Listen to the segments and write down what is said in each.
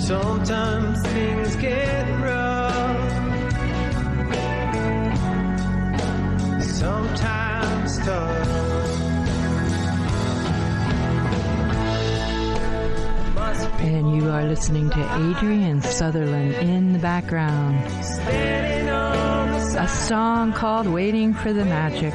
Sometimes things get rough, sometimes tough. And you are listening to Adrian Sutherland in the background. A song called Waiting for the Magic.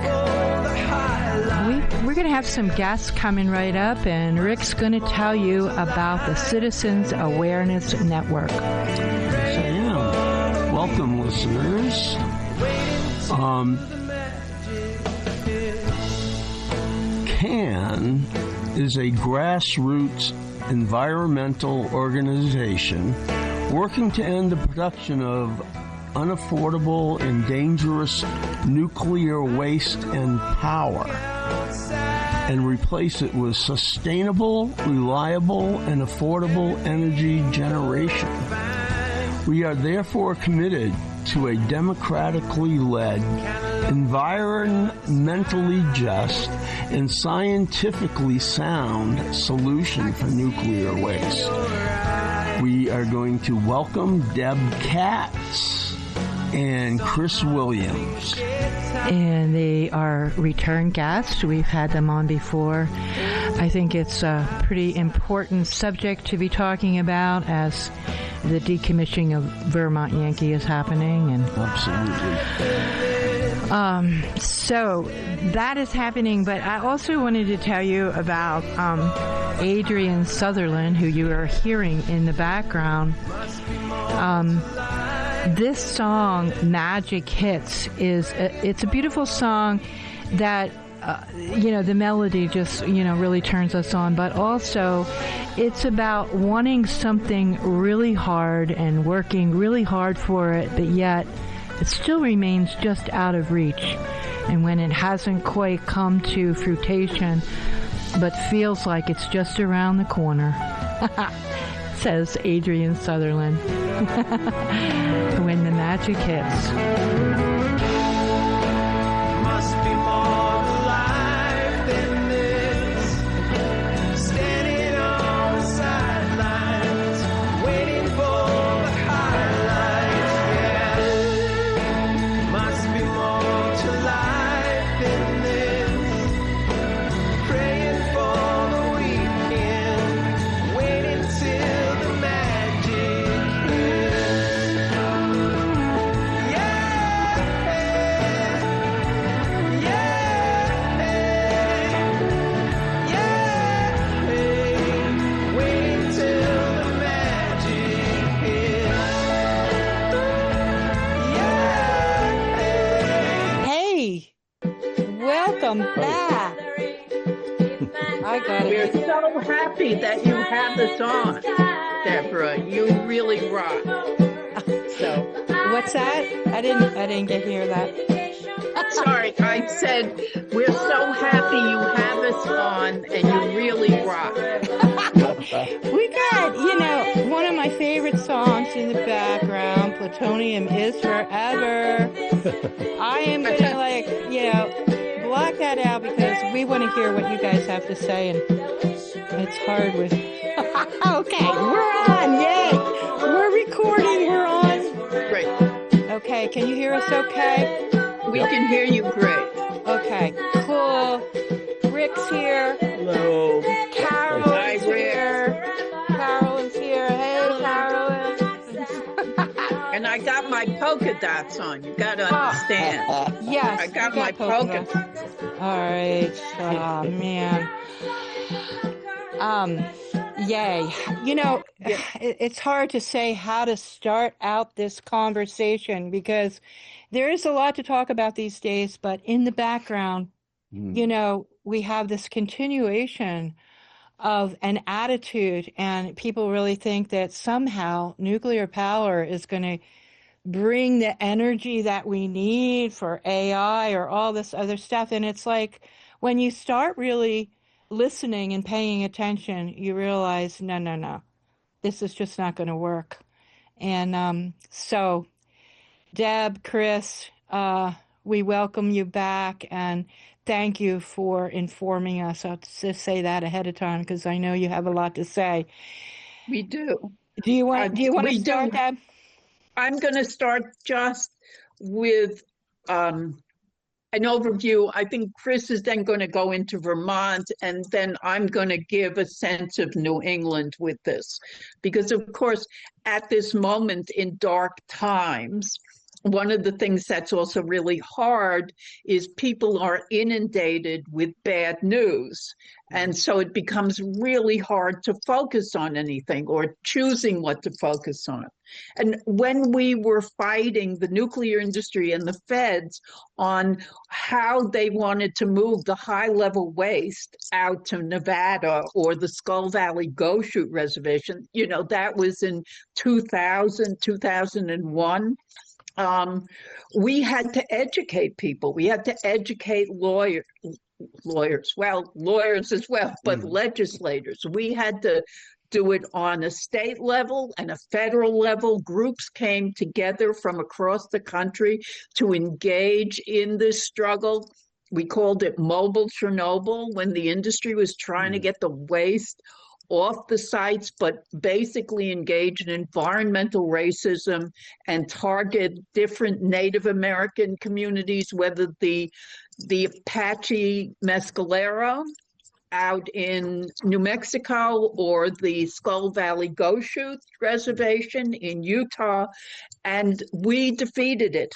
We're going to have some guests coming right up, and Rick's going to tell you about the Citizens Awareness Network. Yes, I am. Welcome, listeners. CAN is a grassroots environmental organization working to end the production of unaffordable and dangerous nuclear waste and power and replace it with sustainable, reliable, and affordable energy generation. We are therefore committed to a democratically led, environmentally just, and scientifically sound solution for nuclear waste. We are going to welcome Deb Katz and Chris Williams. And they are return guests. We've had them on before. I think it's a pretty important subject to be talking about as the decommissioning of Vermont Yankee is happening. And absolutely. So that is happening, but I also wanted to tell you about Adrian Sutherland, who you are hearing in the background. This song, Magic Hits, it's a beautiful song that, the melody just, really turns us on, but also it's about wanting something really hard and working really hard for it, but yet it still remains just out of reach. And when it hasn't quite come to fruition, but feels like it's just around the corner, says Adrian Sutherland. When the magic hits. Must be more to life than this. Standing on the sidelines, waiting for the highlights. Yeah, must be more to life than this. Praying for the weekend, waiting till the magic hits. Welcome back. I got it. We're so happy that you have us on, Deborah. You really rock. So, what's that? I didn't get hear that. Sorry, I said we're so happy you have us on, and you really rock. We got, one of my favorite songs in the background, Plutonium is Forever. I am going to block that out because we want to hear what you guys have to say, and it's hard with... Okay, we're on, yay! We're recording, we're on. Great. Okay, can you hear us okay? We can hear you great. Okay, cool. Rick's here. Hello. Carolyn's here. Carolyn's here. Hey, Carolyn. And I got my polka dots on. You got to understand. Yes. I got my polka dots. All right. Oh, man. Yay. It's hard to say how to start out this conversation because there is a lot to talk about these days, but in the background, we have this continuation of an attitude, and people really think that somehow nuclear power is going to bring the energy that we need for AI or all this other stuff. And it's like when you start really listening and paying attention, you realize, no, this is just not going to work. And so, Deb, Chris, we welcome you back, and thank you for informing us. I'll just say that ahead of time because I know you have a lot to say. We do. Do you want to we start do. that? I'm going to start just with an overview. I think Chris is then going to go into Vermont, and then I'm going to give a sense of New England with this. Because, of course, at this moment in dark times, one of the things that's also really hard is people are inundated with bad news. And so it becomes really hard to focus on anything or choosing what to focus on. And when we were fighting the nuclear industry and the feds on how they wanted to move the high-level waste out to Nevada or the Skull Valley Go-Shoot Reservation, that was in 2000, 2001. We had to educate people. We had to educate lawyers, well, lawyers as well, but legislators. We had to do it on a state level and a federal level. Groups came together from across the country to engage in this struggle. We called it Mobile Chernobyl when the industry was trying to get the waste off the sites, but basically engage in environmental racism and target different Native American communities, whether the Apache Mescalero out in New Mexico or the Skull Valley Go-Shoot Reservation in Utah, and we defeated it.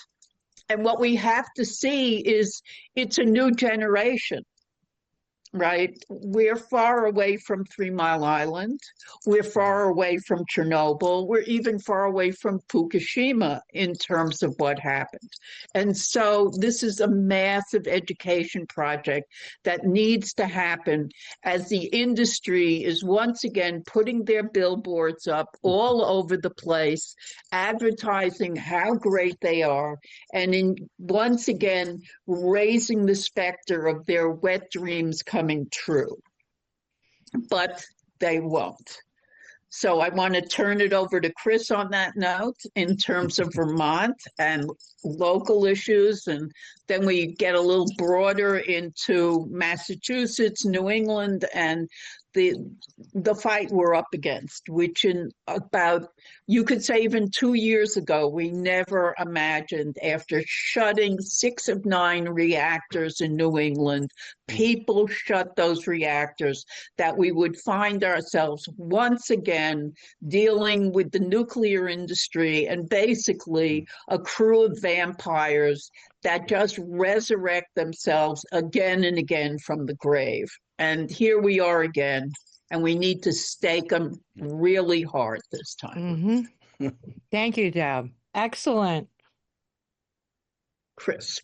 And what we have to see is it's a new generation. Right? We're far away from 3 Mile Island. We're far away from Chernobyl. We're even far away from Fukushima in terms of what happened. And so this is a massive education project that needs to happen as the industry is once again putting their billboards up all over the place, advertising how great they are, and once again raising the specter of their wet dreams coming true, but they won't. So I want to turn it over to Chris on that note in terms of Vermont and local issues, and then we get a little broader into Massachusetts, New England, and the fight we're up against, which in about, you could say even 2 years ago, we never imagined, after shutting 6 of 9 reactors in New England, people shut those reactors, that we would find ourselves once again dealing with the nuclear industry and basically a crew of vampires that just resurrect themselves again and again from the grave. And here we are again, and we need to stake them really hard this time. Mm-hmm. Thank you, Deb. Excellent. Chris.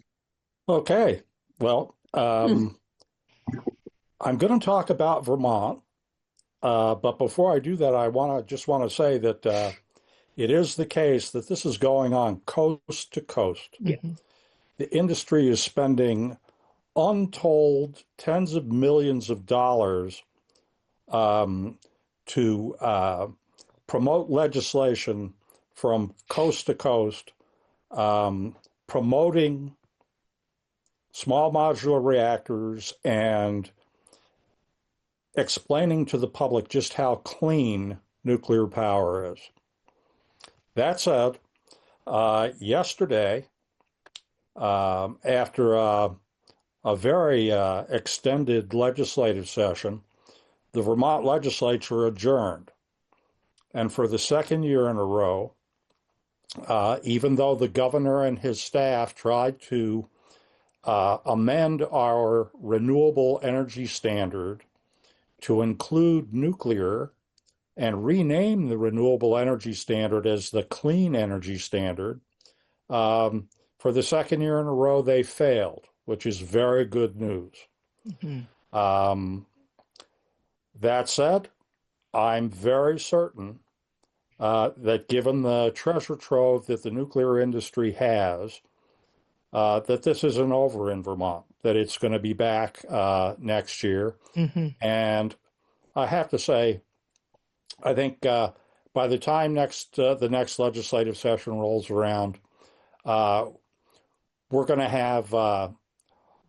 Okay. Well, I'm going to talk about Vermont, but before I do that, I just want to say that it is the case that this is going on coast to coast. Mm-hmm. The industry is spending untold tens of millions of dollars to promote legislation from coast to coast, promoting small modular reactors and explaining to the public just how clean nuclear power is. That said, yesterday, after a very extended legislative session, the Vermont legislature adjourned. And for the second year in a row, even though the governor and his staff tried to amend our renewable energy standard to include nuclear and rename the renewable energy standard as the clean energy standard, for the second year in a row, they failed, which is very good news. Mm-hmm. That said, I'm very certain that given the treasure trove that the nuclear industry has, that this isn't over in Vermont, that it's going to be back next year. Mm-hmm. And I have to say, I think by the time the next legislative session rolls around, we're going to have a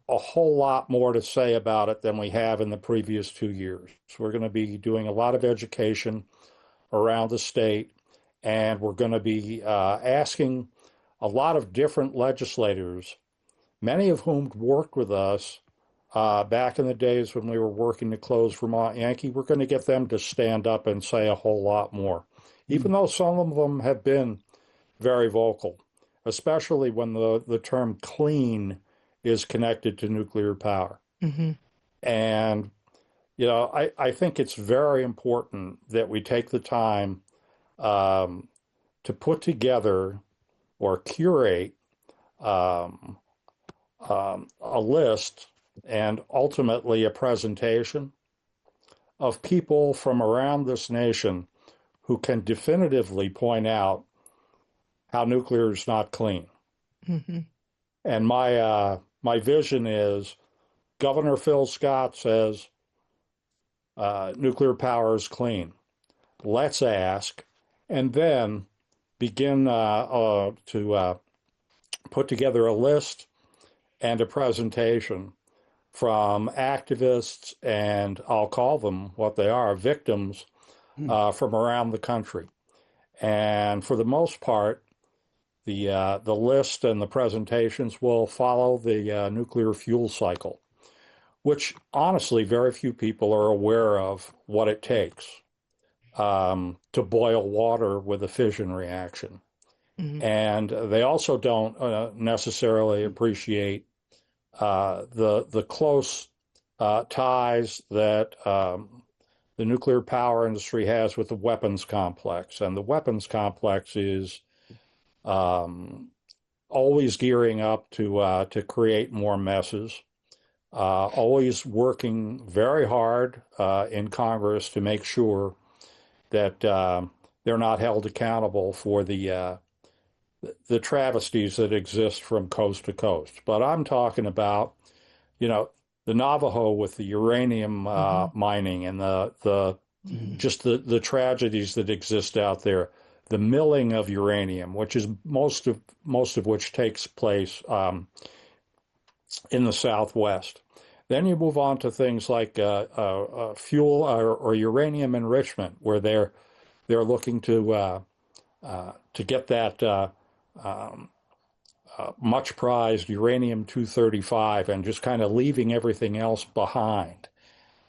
whole lot more to say about it than we have in the previous 2 years. So we're going to be doing a lot of education, around the state, and we're going to be asking a lot of different legislators, many of whom worked with us back in the days when we were working to close Vermont Yankee. We're going to get them to stand up and say a whole lot more, even though some of them have been very vocal, especially when the term clean is connected to nuclear power. Mm-hmm. And, you know, I think it's very important that we take the time to put together or curate a list and ultimately a presentation of people from around this nation who can definitively point out how nuclear is not clean. Mm-hmm. And my vision is Governor Phil Scott says nuclear power is clean. Let's ask, and then begin to put together a list and a presentation from activists, and I'll call them what they are, victims from around the country. And for the most part, the list and the presentations will follow the nuclear fuel cycle, which honestly very few people are aware of what it takes to boil water with a fission reaction. Mm-hmm. And they also don't necessarily appreciate the close ties that the nuclear power industry has with the weapons complex. And the weapons complex is always gearing up to create more messes, always working very hard in Congress to make sure that they're not held accountable for the travesties that exist from coast to coast. But I'm talking about, you know, the Navajo with the uranium mining and just the tragedies that exist out there. The milling of uranium, which is most of which takes place in the Southwest. Then you move on to things like fuel or uranium enrichment, where they're looking to get that much prized uranium-235 and just kind of leaving everything else behind.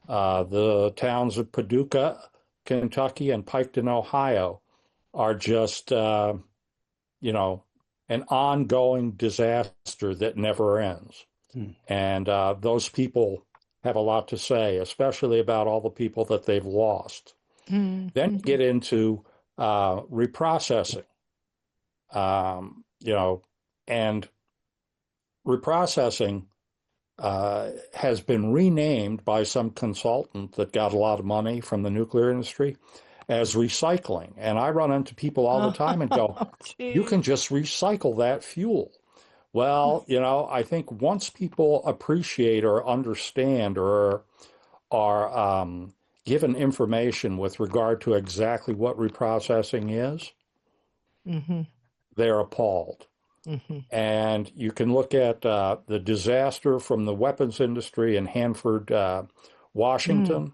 The towns of Paducah, Kentucky, and Piketon, Ohio, are just, an ongoing disaster that never ends. And those people have a lot to say, especially about all the people that they've lost. Then you get into reprocessing, and reprocessing has been renamed by some consultant that got a lot of money from the nuclear industry as recycling. And I run into people all the time and go, you can just recycle that fuel. Well, I think once people appreciate or understand or are given information with regard to exactly what reprocessing is, they're appalled. And you can look at the disaster from the weapons industry in Hanford, Washington,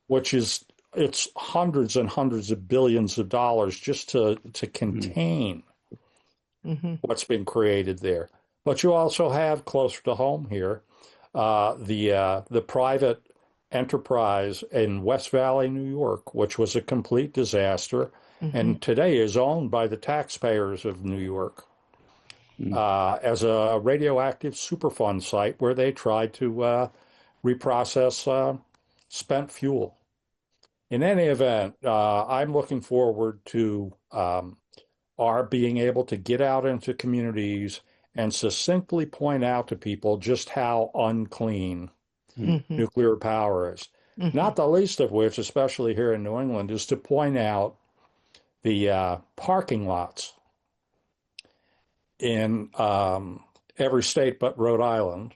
which it's hundreds and hundreds of billions of dollars just to contain what's been created there. But you also have closer to home here the private enterprise in West Valley, New York, which was a complete disaster, and today is owned by the taxpayers of New York as a radioactive Superfund site where they tried to reprocess spent fuel. In any event, I'm looking forward to our being able to get out into communities and succinctly point out to people just how unclean nuclear power is. Not the least of which, especially here in New England, is to point out the parking lots in every state but Rhode Island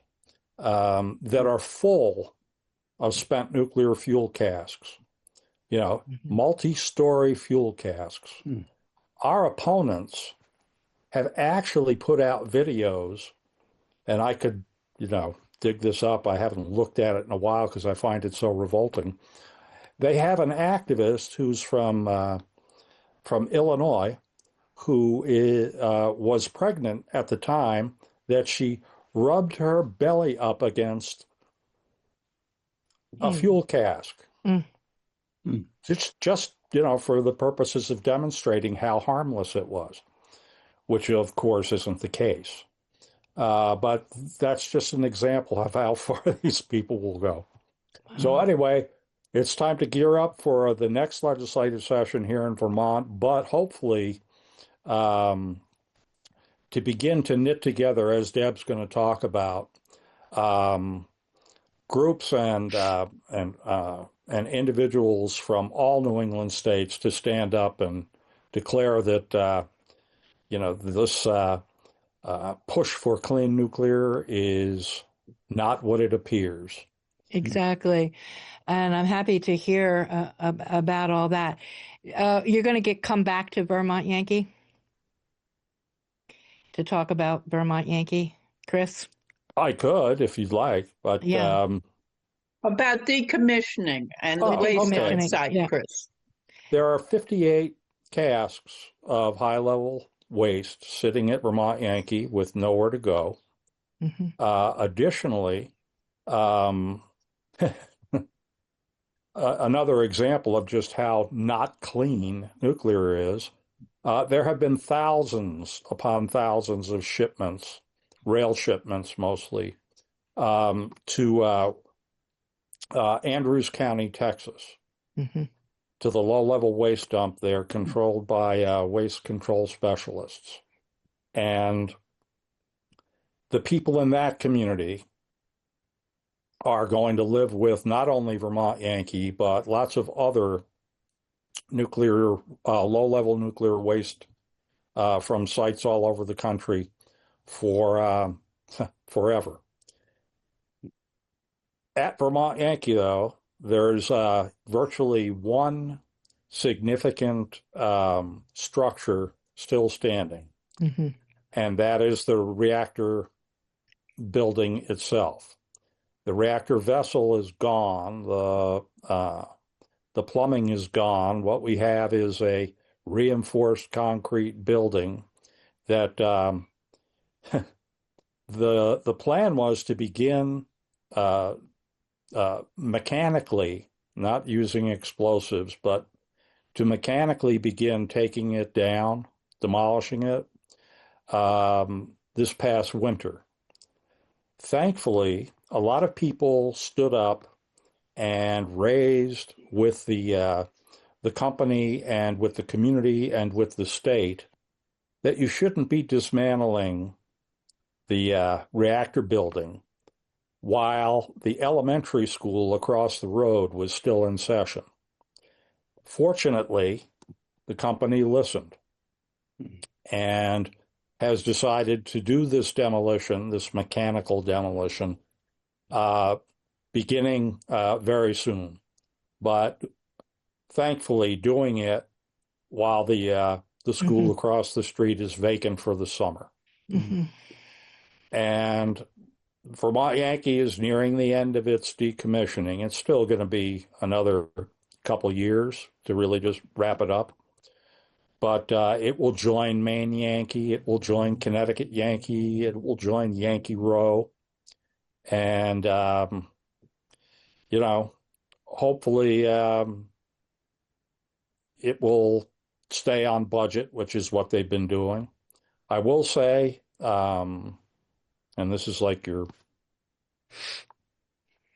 that are full of spent nuclear fuel casks, multi-story fuel casks. Our opponents have actually put out videos, and I could, dig this up. I haven't looked at it in a while because I find it so revolting. They have an activist who's from Illinois who was pregnant at the time that she rubbed her belly up against a fuel cask. Just for the purposes of demonstrating how harmless it was, which of course isn't the case. But that's just an example of how far these people will go. So anyway, it's time to gear up for the next legislative session here in Vermont, but hopefully to begin to knit together, as Deb's going to talk about, groups and individuals from all New England states to stand up and declare that this push for clean nuclear is not what it appears. Exactly. And I'm happy to hear about all that. You're going to come back to Vermont Yankee to talk about Vermont Yankee, Chris? I could, if you'd like, but yeah. About decommissioning and the waste on site, Chris. There are 58 casks of high-level waste sitting at Vermont Yankee with nowhere to go. Additionally, another example of just how not clean nuclear is, there have been thousands upon thousands of shipments, rail shipments mostly, to Andrews County, Texas, to the low-level waste dump there controlled by waste control specialists. And the people in that community are going to live with not only Vermont Yankee, but lots of other nuclear, low-level nuclear waste from sites all over the country for forever. At Vermont Yankee, though, there's virtually one significant structure still standing, and that is the reactor building itself. The reactor vessel is gone. The plumbing is gone. What we have is a reinforced concrete building that the plan was to begin mechanically, not using explosives, but to mechanically begin taking it down, demolishing it, this past winter. Thankfully, a lot of people stood up and raised with the company and with the community and with the state that you shouldn't be dismantling the reactor building while the elementary school across the road was still in session. Fortunately, the company listened and has decided to do this demolition, this mechanical demolition, beginning very soon. But thankfully doing it while the school across the street is vacant for the summer. And Vermont Yankee is nearing the end of its decommissioning. It's still going to be another couple years to really just wrap it up. But it will join Maine Yankee. It will join Connecticut Yankee. It will join Yankee Row. And, hopefully it will stay on budget, which is what they've been doing. I will say, and this is like you're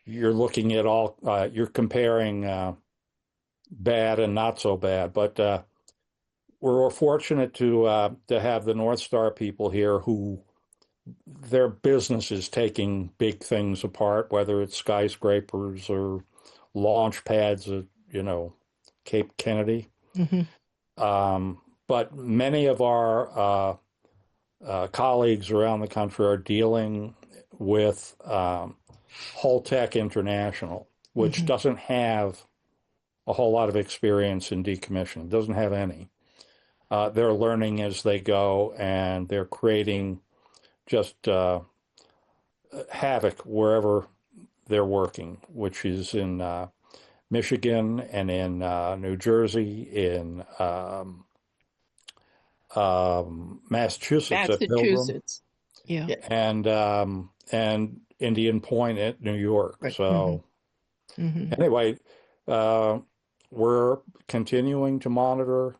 looking at all, you're comparing bad and not so bad, but we're fortunate to have the North Star people here who their business is taking big things apart, whether it's skyscrapers or launch pads at, Cape Kennedy. But many of our colleagues around the country are dealing with Holtec International, which doesn't have a whole lot of experience in decommissioning, doesn't have any. They're learning as they go, and they're creating just havoc wherever they're working, which is in Michigan and in New Jersey, in Massachusetts at Pilgrim, Massachusetts. Yeah. and Indian Point at New York. Right. So Mm-hmm. anyway, we're continuing to monitor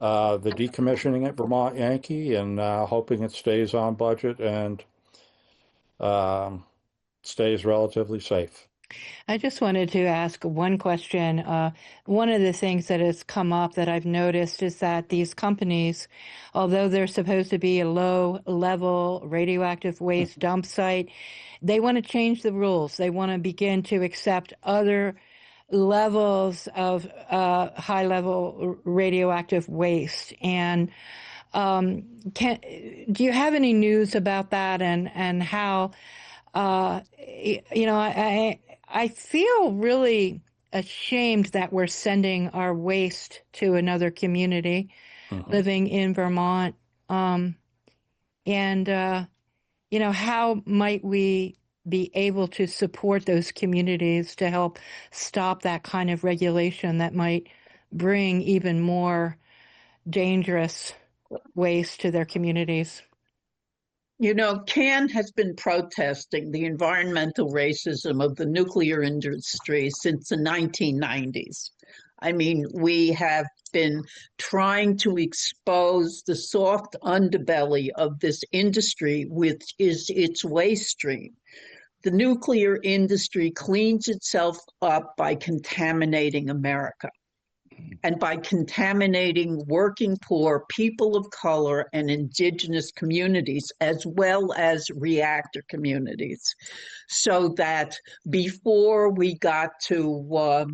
the decommissioning at Vermont Yankee and hoping it stays on budget and stays relatively safe. I just wanted to ask one question. One of the things that has come up that I've noticed is that these companies, although they're supposed to be a low-level radioactive waste dump site, they want to change the rules. They want to begin to accept other levels of high-level radioactive waste. And do you have any news about that and how, I feel really ashamed that we're sending our waste to another community living in Vermont. How might we be able to support those communities to help stop that kind of regulation that might bring even more dangerous waste to their communities? CAN has been protesting the environmental racism of the nuclear industry since the 1990s. I mean, we have been trying to expose the soft underbelly of this industry, which is its waste stream. The nuclear industry cleans itself up by contaminating America and by contaminating working poor, people of color, and indigenous communities, as well as reactor communities. So that before we got to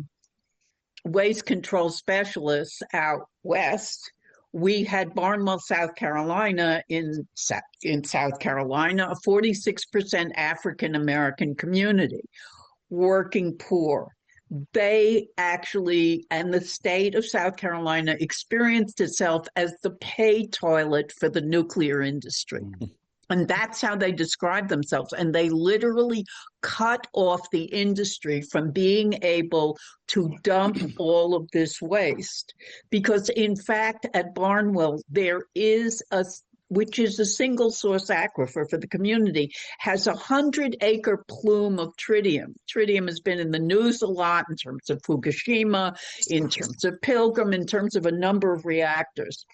waste control specialists out west, we had Barnwell, South Carolina, in South Carolina, a 46% African-American community, working poor. They actually, and the state of South Carolina experienced itself as the pay toilet for the nuclear industry. And that's how they describe themselves. And they literally cut off the industry from being able to dump all of this waste. Because in fact, at Barnwell, there is which is a single source aquifer for the community, has 100-acre plume of tritium. Tritium has been in the news a lot in terms of Fukushima, in terms of Pilgrim, in terms of a number of reactors.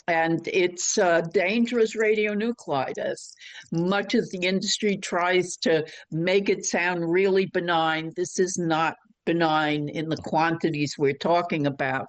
And it's a dangerous radionuclide, as much as the industry tries to make it sound really benign. This is not benign in the quantities we're talking about,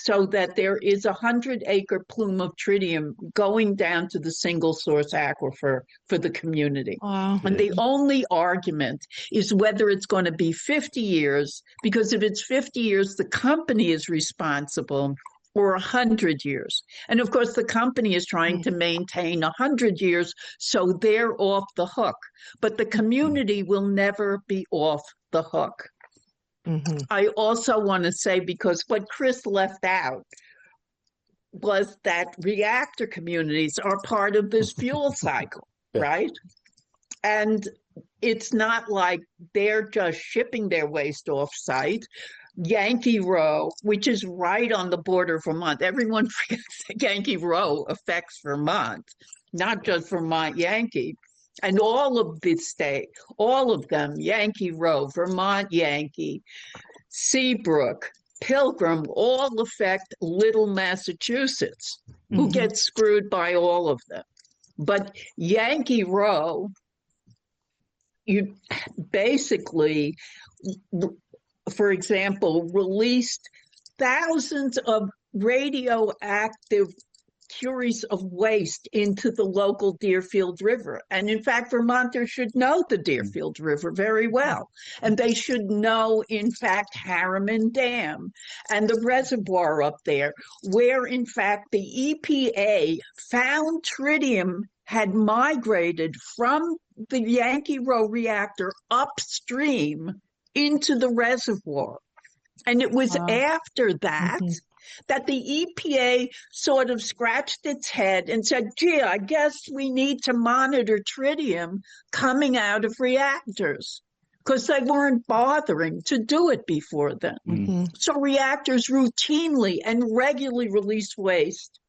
so that there is 100-acre plume of tritium going down to the single source aquifer for the community. Wow. And the only argument is whether it's going to be 50 years, because if it's 50 years, the company is responsible, or 100 years. And of course, the company is trying to maintain 100 years, so they're off the hook. But the community will never be off the hook. I also want to say, because what Chris left out was that reactor communities are part of this fuel cycle, right? And it's not like they're just shipping their waste off-site. Yankee Row, which is right on the border of Vermont. Everyone forgets that Yankee Row affects Vermont, not just Vermont Yankee. And all of the state, all of them, Yankee Row, Vermont Yankee, Seabrook, Pilgrim, all affect Little Massachusetts, who gets screwed by all of them. But Yankee Row, you basically, for example, released thousands of radioactive curies of waste into the local Deerfield River. And in fact, Vermonters should know the Deerfield River very well. And they should know, in fact, Harriman Dam and the reservoir up there, where in fact the EPA found tritium had migrated from the Yankee Row reactor upstream into the reservoir. And it was after that that the EPA sort of scratched its head and said, gee, I guess we need to monitor tritium coming out of reactors. because they weren't bothering to do it before then. Mm-hmm. So reactors routinely and regularly release waste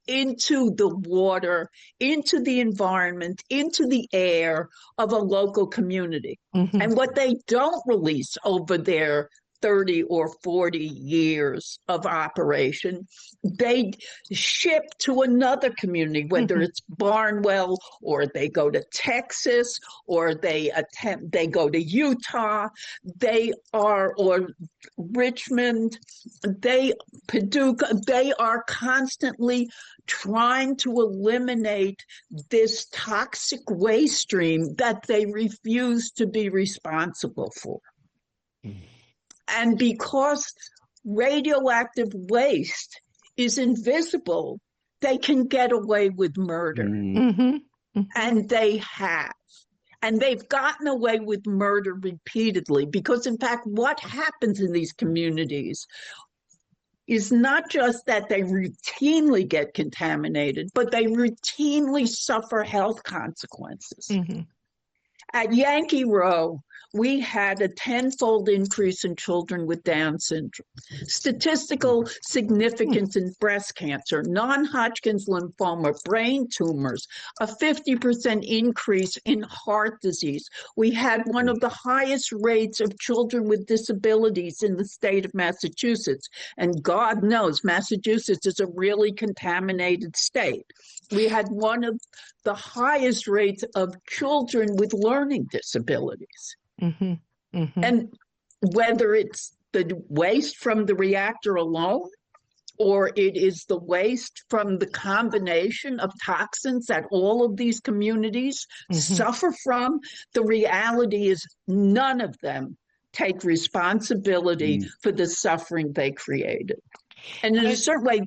into the water, into the environment, into the air of a local community. Mm-hmm. And what they don't release over their 30 or 40 years of operation, they ship to another community, whether it's Barnwell, or they go to Texas, or they go to Utah, or Richmond, Paducah, they are constantly trying to eliminate this toxic waste stream that they refuse to be responsible for. And because radioactive waste is invisible, they can get away with murder. Mm-hmm. And they have. And they've gotten away with murder repeatedly because, in fact, what happens in these communities is not just that they routinely get contaminated, but they routinely suffer health consequences. Mm-hmm. At Yankee Row, we had a 10-fold increase in children with Down syndrome, statistical significance in breast cancer, non-Hodgkin's lymphoma, brain tumors, a 50% increase in heart disease. We had one of the highest rates of children with disabilities in the state of Massachusetts. And God knows Massachusetts is a really contaminated state. We had one of the highest rates of children with learning disabilities. Mm-hmm. Mm-hmm. And whether it's the waste from the reactor alone, or it is the waste from the combination of toxins that all of these communities suffer from, the reality is none of them take responsibility for the suffering they created. And in a certain way,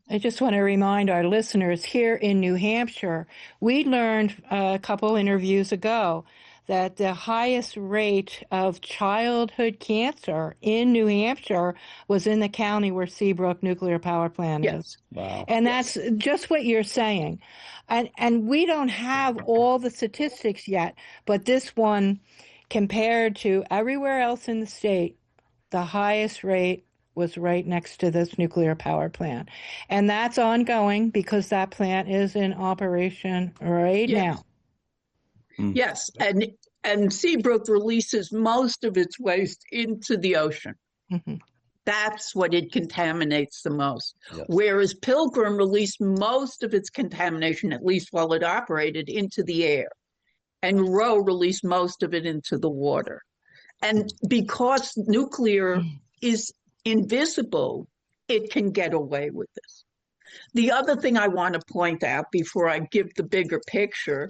I just want to remind our listeners here in New Hampshire, we learned a couple interviews ago that the highest rate of childhood cancer in New Hampshire was in the county where Seabrook Nuclear Power Plant is. Wow. And that's just what you're saying. And we don't have all the statistics yet, but this one, compared to everywhere else in the state, the highest rate was right next to this nuclear power plant. And that's ongoing because that plant is in operation right now. Yes, and Seabrook releases most of its waste into the ocean. Mm-hmm. That's what it contaminates the most. Yes. Whereas Pilgrim released most of its contamination, at least while it operated, into the air. And Roe released most of it into the water. And because nuclear is invisible, it can get away with this. The other thing I want to point out before I give the bigger picture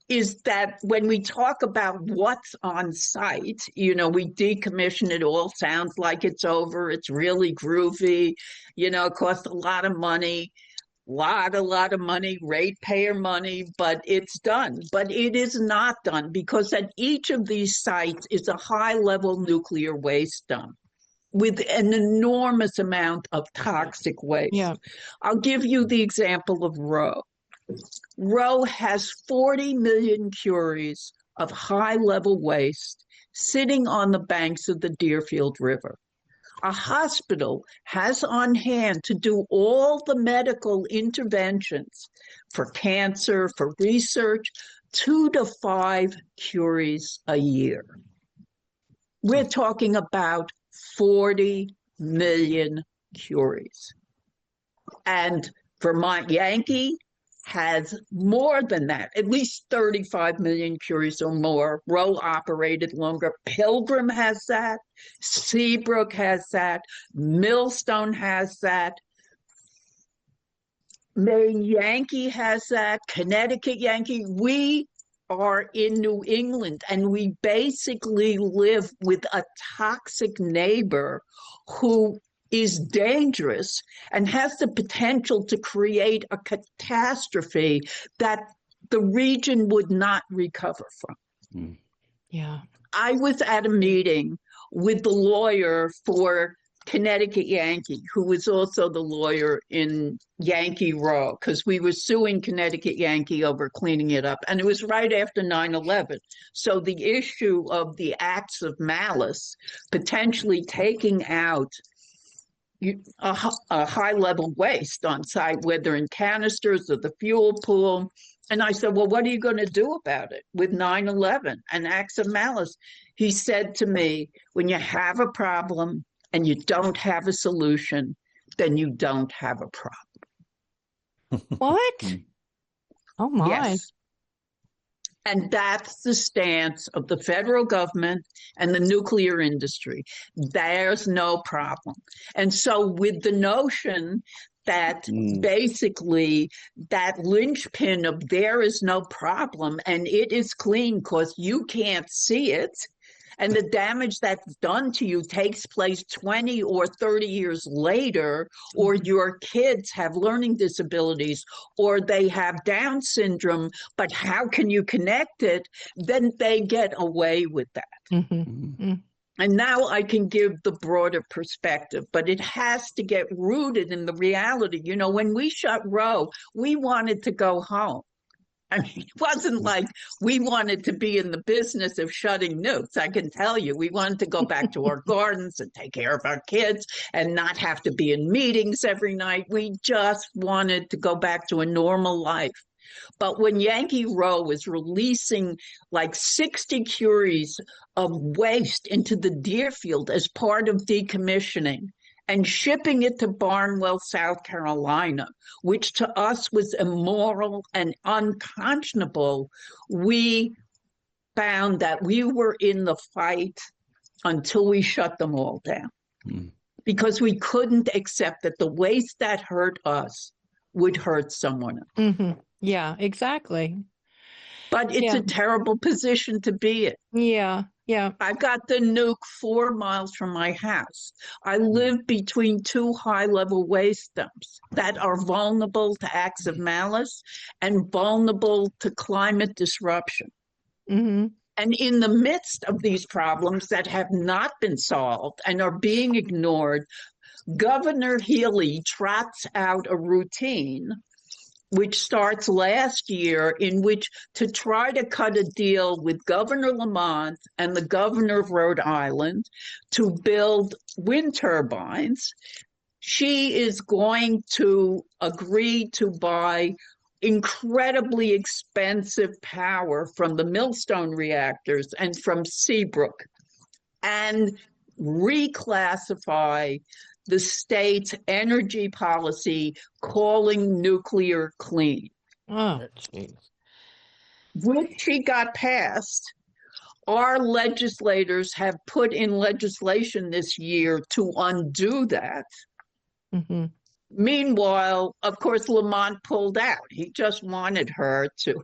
is that when we talk about what's on site, we decommission it, all sounds like it's over, it's really groovy, it costs a lot of money, lot of money, ratepayer money, but it's done. But it is not done because at each of these sites is a high-level nuclear waste dump with an enormous amount of toxic waste. Yeah. I'll give you the example of Roe. Roe has 40 million curies of high-level waste sitting on the banks of the Deerfield River. A hospital has on hand to do all the medical interventions for cancer, for research, 2 to 5 curies a year. We're talking about 40 million curies. And Vermont Yankee has more than that, at least 35 million curies or more. Roe operated longer. Pilgrim has that. Seabrook has that. Millstone has that. Maine Yankee has that. Connecticut Yankee. We are in New England, and we basically live with a toxic neighbor who is dangerous and has the potential to create a catastrophe that the region would not recover from. Yeah. I was at a meeting with the lawyer for Connecticut Yankee, who was also the lawyer in Yankee Row, because we were suing Connecticut Yankee over cleaning it up. And it was right after 9/11. So the issue of the acts of malice, potentially taking out a high-level waste on site, whether in canisters or the fuel pool. And I said, well, what are you going to do about it with 9/11 and acts of malice? He said to me, when you have a problem and you don't have a solution, then you don't have a problem. What? Oh, my. Yes. And that's the stance of the federal government and the nuclear industry. There's no problem. And so with the notion that basically that linchpin of there is no problem and it is clean because you can't see it, and the damage that's done to you takes place 20 or 30 years later, or your kids have learning disabilities, or they have Down syndrome, but how can you connect it? Then they get away with that. Mm-hmm. And now I can give the broader perspective, but it has to get rooted in the reality. You know, when we shut Roe, we wanted to go home. I mean, it wasn't like we wanted to be in the business of shutting nukes. I can tell you, we wanted to go back to our gardens and take care of our kids and not have to be in meetings every night. We just wanted to go back to a normal life. But when Yankee Row was releasing like 60 curies of waste into the Deerfield as part of decommissioning, and shipping it to Barnwell, South Carolina, which to us was immoral and unconscionable, we found that we were in the fight until we shut them all down. Because we couldn't accept that the waste that hurt us would hurt someone else. Mm-hmm. Yeah, exactly. But it's a terrible position to be in. Yeah. Yeah. I've got the nuke 4 miles from my house. I live between 2 high-level waste dumps that are vulnerable to acts of malice and vulnerable to climate disruption. Mm-hmm. And in the midst of these problems that have not been solved and are being ignored, Governor Healy trots out a routine which starts last year, in which to try to cut a deal with Governor Lamont and the governor of Rhode Island to build wind turbines. She is going to agree to buy incredibly expensive power from the Millstone reactors and from Seabrook and reclassify the state's energy policy, calling nuclear clean. Oh, jeez. Which she got passed. Our legislators have put in legislation this year to undo that. Mm-hmm. Meanwhile, of course, Lamont pulled out. He just wanted her to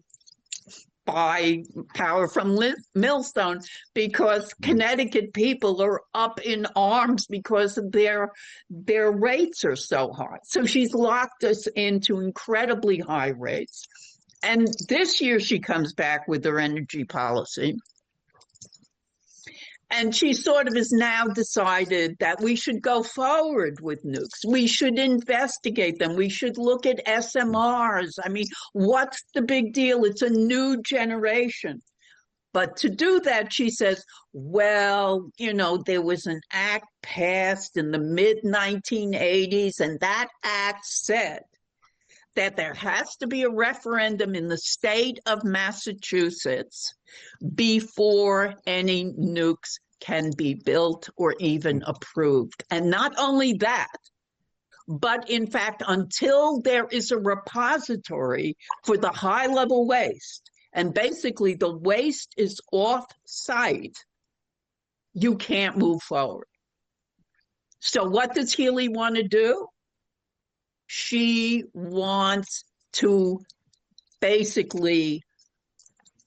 buy power from Millstone because Connecticut people are up in arms because their rates are so high. So she's locked us into incredibly high rates. And this year she comes back with her energy policy. And she sort of has now decided that we should go forward with nukes. We should investigate them. We should look at SMRs. I mean, what's the big deal? It's a new generation. But to do that, she says, well, you know, there was an act passed in the mid-1980s, and that act said that there has to be a referendum in the state of Massachusetts before any nukes can be built or even approved. And not only that, but in fact, until there is a repository for the high-level waste, and basically the waste is off-site, you can't move forward. So what does Healy want to do? She wants to basically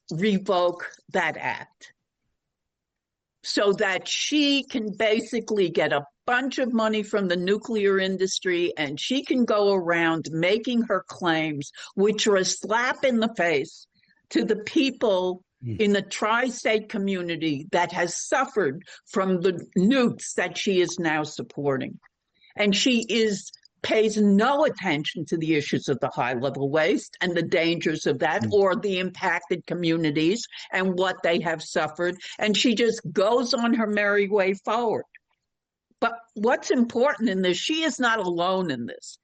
revoke that act so that she can basically get a bunch of money from the nuclear industry and she can go around making her claims, which are a slap in the face to the people in the tri-state community that has suffered from the nukes that she is now supporting. And she pays no attention to the issues of the high-level waste and the dangers of that, or the impacted communities and what they have suffered. And she just goes on her merry way forward. But what's important in this, she is not alone in this.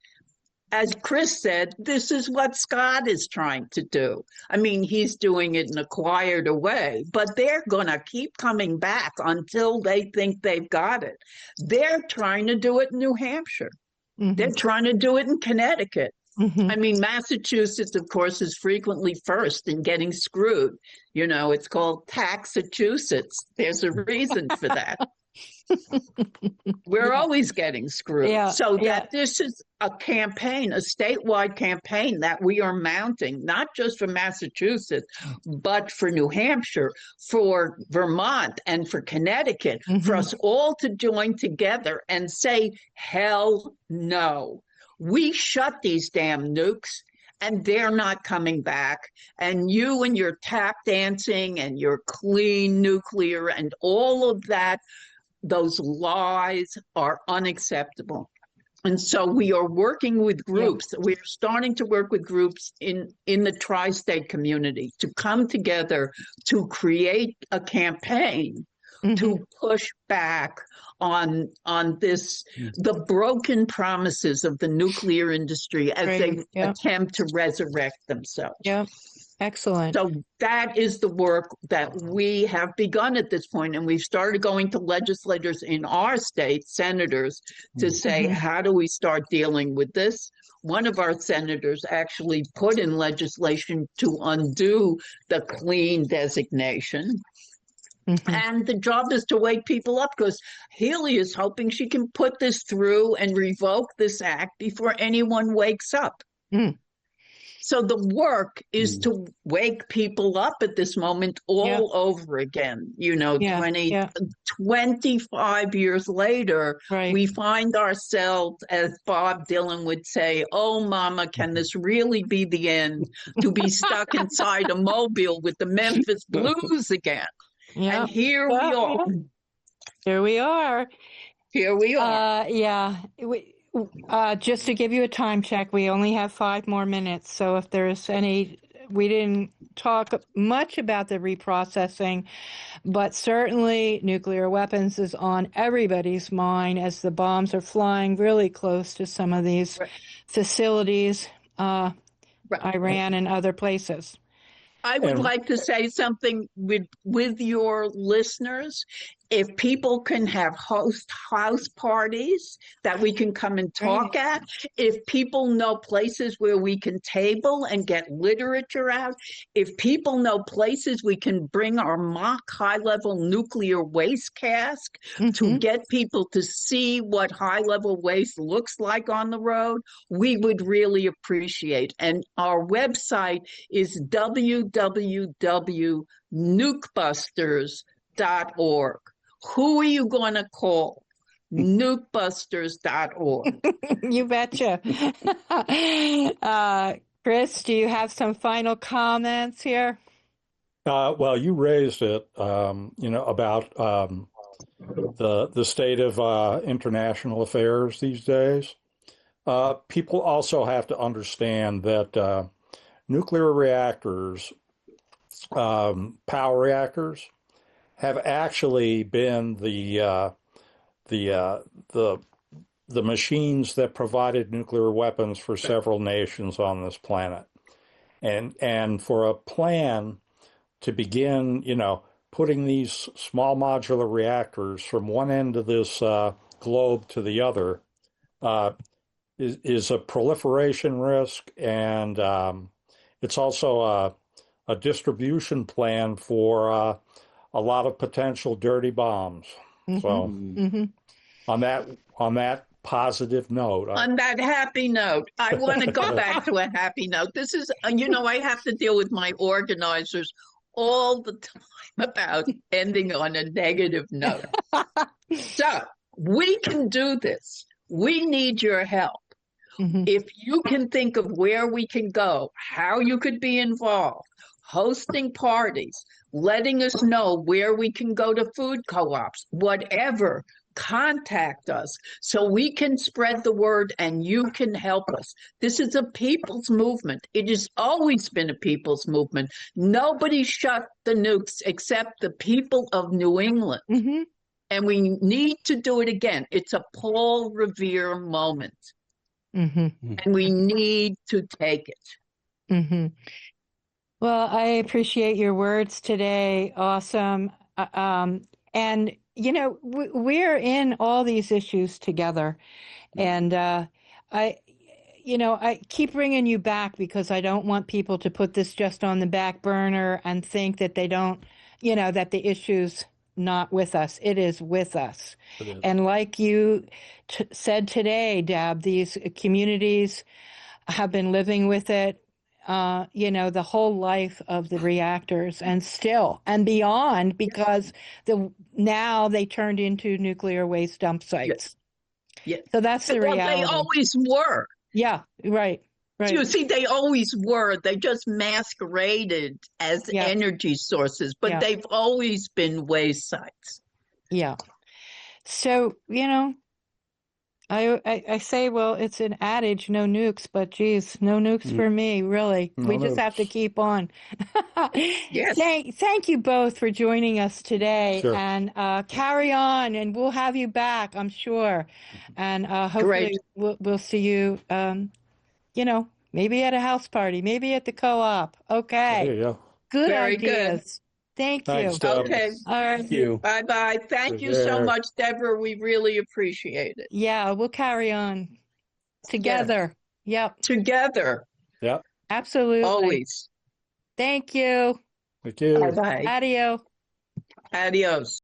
As Chris said, this is what Scott is trying to do. I mean, he's doing it in a quieter way, but they're going to keep coming back until they think they've got it. They're trying to do it in New Hampshire. They're trying to do it in Connecticut. I mean, Massachusetts, of course, is frequently first in getting screwed. You know, it's called Taxachusetts. There's a reason for that. We're always getting screwed. That this is a campaign, a statewide campaign that we are mounting, not just for Massachusetts, but for New Hampshire, for Vermont, and for Connecticut, for us all to join together and say, hell no. We shut these damn nukes, and they're not coming back. And you and your tap dancing and your clean nuclear and all of that, those lies are unacceptable. And so we are working with groups. We are starting to work with groups in the tri-state community to come together to create a campaign to push back on this, the broken promises of the nuclear industry as they attempt to resurrect themselves. Excellent. So that is the work that we have begun at this point, and we've started going to legislators in our state, senators, to say, how do we start dealing with this? One of our senators actually put in legislation to undo the clean designation. And the job is to wake people up, because Healy is hoping she can put this through and revoke this act before anyone wakes up. So the work is to wake people up at this moment all over again. You know, 25 years later, we find ourselves, as Bob Dylan would say, oh, mama, can this really be the end? To be stuck inside a mobile with the Memphis Blues again. And here we are. Here we are. Here we are. Just to give you a time check, we only have 5 more minutes. So if there's any, we didn't talk much about the reprocessing, but certainly nuclear weapons is on everybody's mind as the bombs are flying really close to some of these facilities, Iran and other places. I would like to say something with your listeners. If people can have house parties that we can come and talk at, if people know places where we can table and get literature out, if people know places we can bring our mock high-level nuclear waste cask to get people to see what high-level waste looks like on the road, we would really appreciate. And our website is www.nukebusters.org. Who are you going to call? Nukebusters.org. You betcha. Chris, do you have some final comments here? Well, you raised it, about the state of international affairs these days. People also have to understand that nuclear reactors, power reactors, have actually been the machines that provided nuclear weapons for several nations on this planet, and for a plan to begin, putting these small modular reactors from one end of this globe to the other, is a proliferation risk, and it's also a distribution plan for a lot of potential dirty bombs. So on that positive note. On that happy note, I want to go back to a happy note. This is, I have to deal with my organizers all the time about ending on a negative note. So we can do this. We need your help. If you can think of where we can go, how you could be involved, hosting parties, letting us know where we can go to food co-ops, whatever. Contact us so we can spread the word and you can help us. This is a people's movement. It has always been a people's movement. Nobody shut the nukes except the people of New England. Mm-hmm. And we need to do it again. It's a Paul Revere moment. Mm-hmm. And we need to take it. Mm-hmm. Well, I appreciate your words today. Awesome. And, you know, we're in all these issues together. And I keep bringing you back because I don't want people to put this just on the back burner and think that they don't, that the issue's not with us. It is with us. And like you said today, Deb, these communities have been living with it, the whole life of the reactors and still and beyond, because now they turned into nuclear waste dump sites. Yeah. So that's the reality. They always were. Yeah, right. Right. You see, they always were. They just masqueraded as energy sources, but they've always been waste sites. Yeah. So, I say, well, it's an adage, no nukes, but geez, no nukes for me, really. No we just nukes. have to keep on. Yes. Thank you both for joining us today. Sure. And carry on, and we'll have you back, I'm sure. And hopefully we'll see you, maybe at a house party, maybe at the co-op. Okay. There you go. Good Very ideas. Good. Thank Thanks, you. Deb. Okay. All right. Thank you. Bye-bye. Thank you so much, Deborah. We really appreciate it. Yeah, we'll carry on together. Yep. Together. Yep. Absolutely. Always. Thank you. Thank you. Bye-bye. Adios. Adios.